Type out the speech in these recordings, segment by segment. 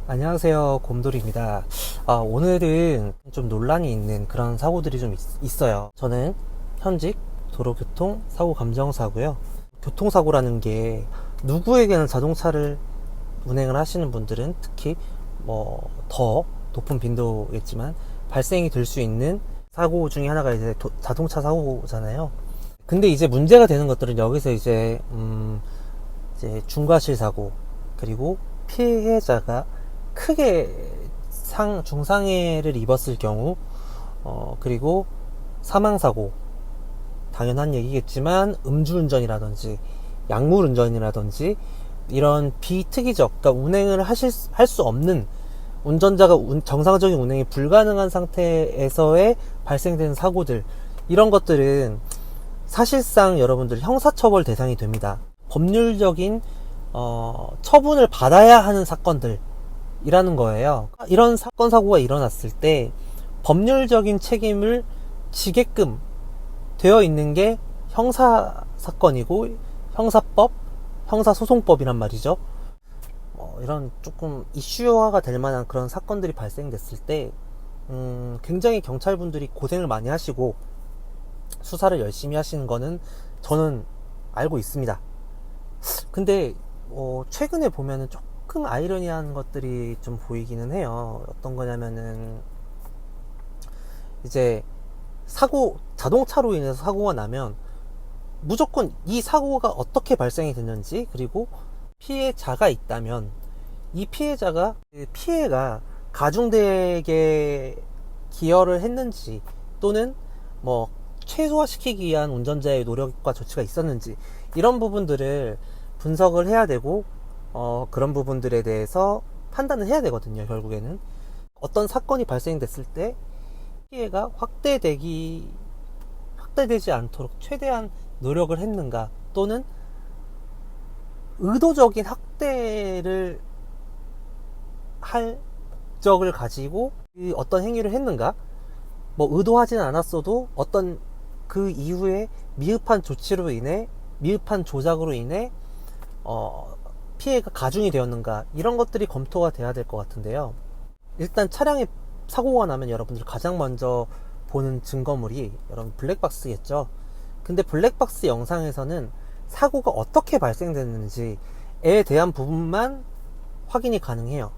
안녕하세요, 곰돌이입니다. 오늘은 좀 논란이 있는 그런 사고들이 좀 있어요. 저는 현직 도로교통 사고 감정사고요. 교통사고라는 게 누구에게는 자동차를 운행을 하시는 분들은 특히 더 높은 빈도겠지만 발생이 될 수 있는 사고 중에 하나가 이제 자동차 사고잖아요. 근데 이제 문제가 되는 것들은 여기서 이제 중과실 사고, 그리고 피해자가 크게 중상해를 입었을 경우, 그리고 사망사고, 당연한 얘기겠지만 음주운전이라든지 약물운전이라든지 이런 비특이적, 그러니까 운행을 할 수 없는, 운전자가 정상적인 운행이 불가능한 상태에서의 발생되는 사고들, 이런 것들은 사실상 여러분들 형사처벌 대상이 됩니다. 법률적인 처분을 받아야 하는 사건들 이라는 거예요. 이런 사건 사고가 일어났을 때 법률적인 책임을 지게끔 되어 있는 게 형사 사건이고 형사법, 형사소송법이란 말이죠. 이런 조금 이슈화가 될 만한 그런 사건들이 발생됐을 때 굉장히 경찰분들이 고생을 많이 하시고 수사를 열심히 하시는 거는 저는 알고 있습니다. 근데 최근에 보면은 조금 아이러니한 것들이 좀 보이기는 해요. 어떤 거냐면은 이제 자동차로 인해서 사고가 나면 무조건 이 사고가 어떻게 발생이 됐는지, 그리고 피해자가 있다면 이 피해가 가중되게 기여를 했는지, 또는 최소화시키기 위한 운전자의 노력과 조치가 있었는지, 이런 부분들을 분석을 해야 되고 그런 부분들에 대해서 판단을 해야 되거든요. 결국에는 어떤 사건이 발생됐을 때 피해가 확대되지 않도록 최대한 노력을 했는가, 또는 의도적인 확대를 할 목적을 가지고 어떤 행위를 했는가, 의도하지는 않았어도 어떤 그 이후에 미흡한 조작으로 인해 피해가 가중이 되었는가, 이런 것들이 검토가 돼야 될 것 같은데요. 일단 차량에 사고가 나면 여러분들 가장 먼저 보는 증거물이 여러분 블랙박스겠죠. 근데 블랙박스 영상에서는 사고가 어떻게 발생됐는지에 대한 부분만 확인이 가능해요.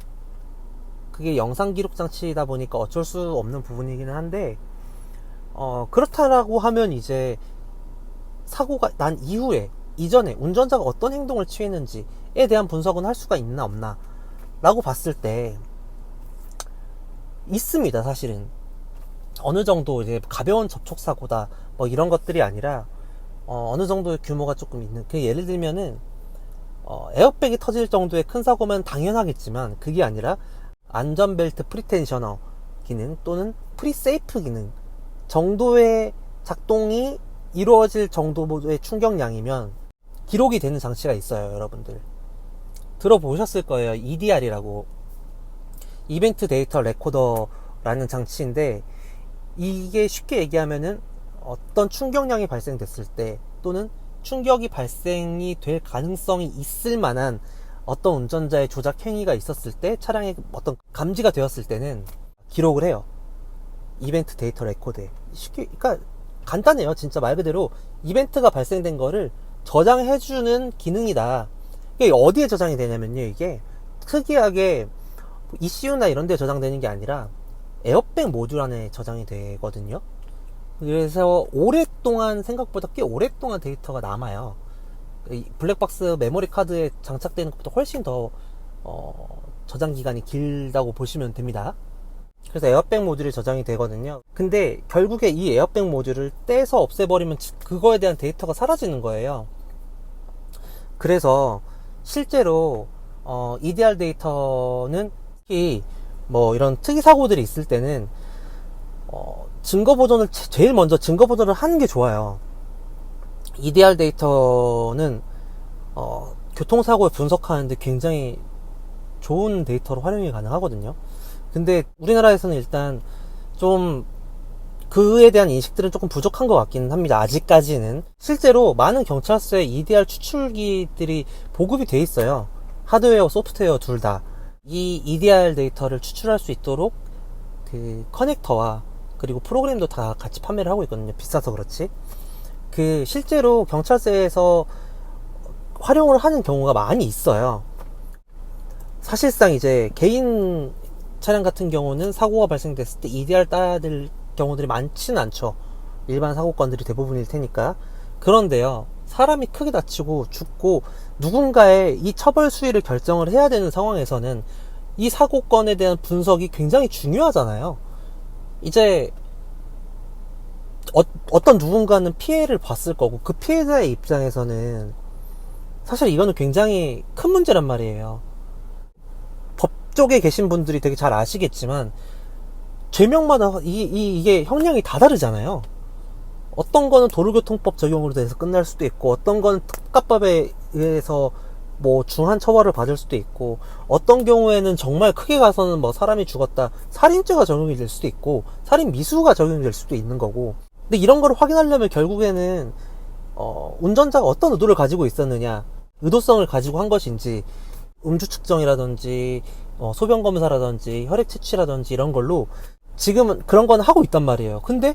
그게 영상 기록 장치이다 보니까 어쩔 수 없는 부분이기는 한데, 그렇다라고 하면 이제 사고가 난 이전에 운전자가 어떤 행동을 취했는지에 대한 분석은 할 수가 있나 없나 라고 봤을 때 있습니다. 사실은 어느 정도 이제 가벼운 접촉사고다 이런 것들이 아니라 어느 정도 규모가 조금 있는, 예를 들면은 에어백이 터질 정도의 큰 사고면 당연하겠지만, 그게 아니라 안전벨트 프리텐셔너 기능 또는 프리세이프 기능 정도의 작동이 이루어질 정도의 충격량이면 기록이 되는 장치가 있어요. 여러분들 들어보셨을 거예요. EDR이라고, 이벤트 데이터 레코더라는 장치인데, 이게 쉽게 얘기하면은 어떤 충격량이 발생됐을 때, 또는 충격이 발생이 될 가능성이 있을 만한 어떤 운전자의 조작 행위가 있었을 때, 차량에 어떤 감지가 되었을 때는 기록을 해요. 이벤트 데이터 레코드에. 그러니까 간단해요. 진짜 말 그대로 이벤트가 발생된 거를 저장해주는 기능이다. 이게 어디에 저장이 되냐면요, 이게 특이하게 ECU나 이런 데 저장되는 게 아니라 에어백 모듈 안에 저장이 되거든요. 그래서 생각보다 꽤 오랫동안 데이터가 남아요. 블랙박스 메모리 카드에 장착되는 것보다 훨씬 더 저장 기간이 길다고 보시면 됩니다. 그래서 에어백 모듈이 저장이 되거든요. 근데 결국에 이 에어백 모듈을 떼서 없애버리면 그거에 대한 데이터가 사라지는 거예요. 그래서 실제로 EDR 데이터는 특히 이런 특이 사고들이 있을 때는 제일 먼저 증거 보존을 하는 게 좋아요. EDR 데이터는 교통사고를 분석하는데 굉장히 좋은 데이터로 활용이 가능하거든요. 근데 우리나라에서는 일단 좀 그에 대한 인식들은 조금 부족한 것 같기는 합니다. 아직까지는. 실제로 많은 경찰서에 EDR 추출기들이 보급이 돼 있어요. 하드웨어, 소프트웨어 둘 다. 이 EDR 데이터를 추출할 수 있도록 그 커넥터와 그리고 프로그램도 다 같이 판매를 하고 있거든요. 비싸서 그렇지. 그 실제로 경찰서에서 활용을 하는 경우가 많이 있어요. 사실상 이제 개인 차량 같은 경우는 사고가 발생됐을 때 EDR 따야 될 경우들이 많지는 않죠. 일반 사고건들이 대부분일 테니까. 그런데요, 사람이 크게 다치고 죽고 누군가의 이 처벌 수위를 결정을 해야 되는 상황에서는 이 사고건에 대한 분석이 굉장히 중요하잖아요. 이제 어떤 누군가는 피해를 봤을 거고, 그 피해자의 입장에서는 사실 이거는 굉장히 큰 문제란 말이에요. 법 쪽에 계신 분들이 되게 잘 아시겠지만 죄명마다 이게 형량이 다 다르잖아요. 어떤 거는 도로교통법 적용으로 돼서 끝날 수도 있고, 어떤 거는 특가법에 의해서 뭐 중한 처벌을 받을 수도 있고, 어떤 경우에는 정말 크게 가서는 뭐 사람이 죽었다, 살인죄가 적용이 될 수도 있고, 살인 미수가 적용이 될 수도 있는 거고. 근데 이런 걸 확인하려면 결국에는 운전자가 어떤 의도를 가지고 있었느냐, 의도성을 가지고 한 것인지, 음주 측정이라든지 소변 검사라든지 혈액 채취라든지 이런 걸로 지금은 그런 건 하고 있단 말이에요. 근데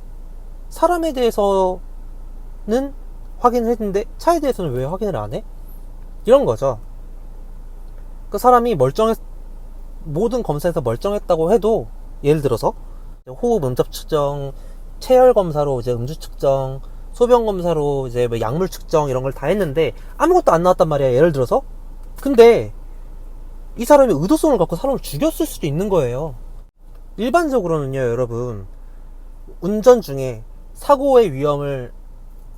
사람에 대해서는 확인을 했는데 차에 대해서는 왜 확인을 안 해? 이런 거죠. 그 사람이 모든 검사에서 멀쩡했다고 해도, 예를 들어서 호흡 음접 측정, 체열 검사로 이제 음주 측정, 소변 검사로 이제 뭐 약물 측정 이런 걸 다 했는데 아무것도 안 나왔단 말이야. 예를 들어서. 근데 이 사람이 의도성을 갖고 사람을 죽였을 수도 있는 거예요. 일반적으로는요, 여러분, 운전 중에 사고의 위험을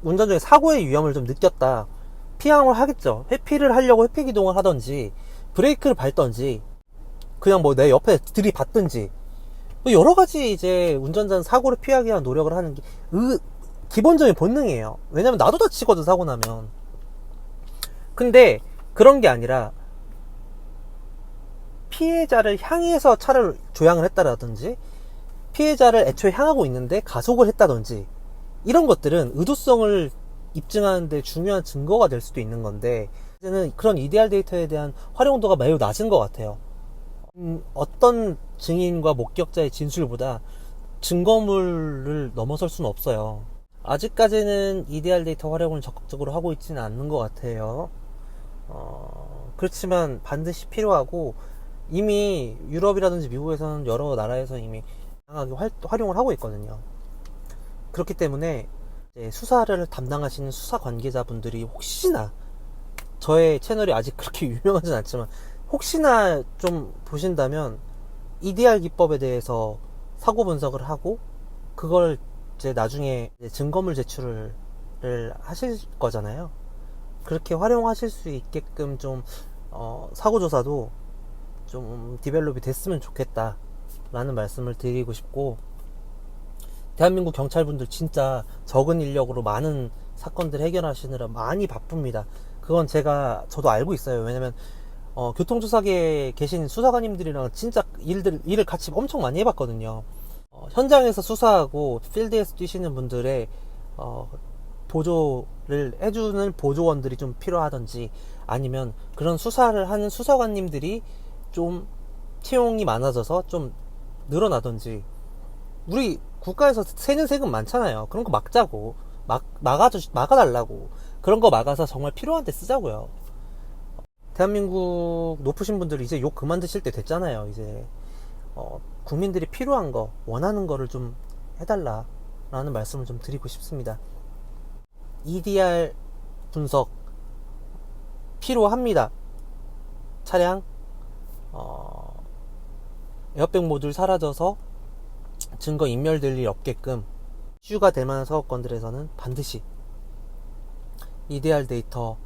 좀 느꼈다, 피항을 하겠죠. 회피를 하려고 회피 기동을 하던지, 브레이크를 밟던지, 그냥 뭐 내 옆에 들이받든지, 뭐 여러 가지 이제 운전자는 사고를 피하기 위한 노력을 하는 게 기본적인 본능이에요. 왜냐면 나도 다치거든, 사고 나면. 근데 그런 게 아니라 피해자를 향해서 차를 조향을 했다라든지, 피해자를 애초에 향하고 있는데 가속을 했다든지, 이런 것들은 의도성을 입증하는데 중요한 증거가 될 수도 있는 건데, 이제는 그런 EDR 데이터에 대한 활용도가 매우 낮은 것 같아요. 어떤 증인과 목격자의 진술보다 증거물을 넘어설 수는 없어요. 아직까지는 EDR 데이터 활용을 적극적으로 하고 있지는 않는 것 같아요. 그렇지만 반드시 필요하고, 이미 유럽이라든지 미국에서는 여러 나라에서 이미 다양하게 활용을 하고 있거든요. 그렇기 때문에 이제 수사를 담당하시는 수사 관계자분들이 혹시나, 저의 채널이 아직 그렇게 유명하진 않지만 혹시나 좀 보신다면, EDR 기법에 대해서 사고 분석을 하고 그걸 이제 나중에 증거물 제출을 하실 거잖아요. 그렇게 활용하실 수 있게끔 좀 사고 조사도 좀 디벨롭이 됐으면 좋겠다 라는 말씀을 드리고 싶고, 대한민국 경찰분들 진짜 적은 인력으로 많은 사건들 해결하시느라 많이 바쁩니다. 그건 저도 알고 있어요. 왜냐면 교통조사계에 계신 수사관님들이랑 진짜 일을 같이 엄청 많이 해봤거든요. 현장에서 수사하고 필드에서 뛰시는 분들의 보조를 해주는 보조원들이 좀 필요하던지, 아니면 그런 수사를 하는 수사관님들이 좀 채용이 많아져서 좀 늘어나던지. 우리 국가에서 세는 세금 많잖아요. 그런 거 막자고, 막아달라고. 그런 거 막아서 정말 필요한 데 쓰자고요. 대한민국 높으신 분들 이제 욕 그만 드실 때 됐잖아요. 이제 국민들이 필요한 거, 원하는 거를 좀 해달라 라는 말씀을 좀 드리고 싶습니다. EDR 분석 필요합니다. 차량 에어백 모듈 사라져서 증거 인멸될 일 없게끔 이슈가 될 만한 사고건들에서는 반드시 EDR 데이터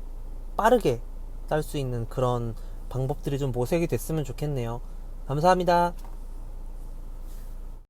빠르게 딸 수 있는 그런 방법들이 좀 모색이 됐으면 좋겠네요. 감사합니다.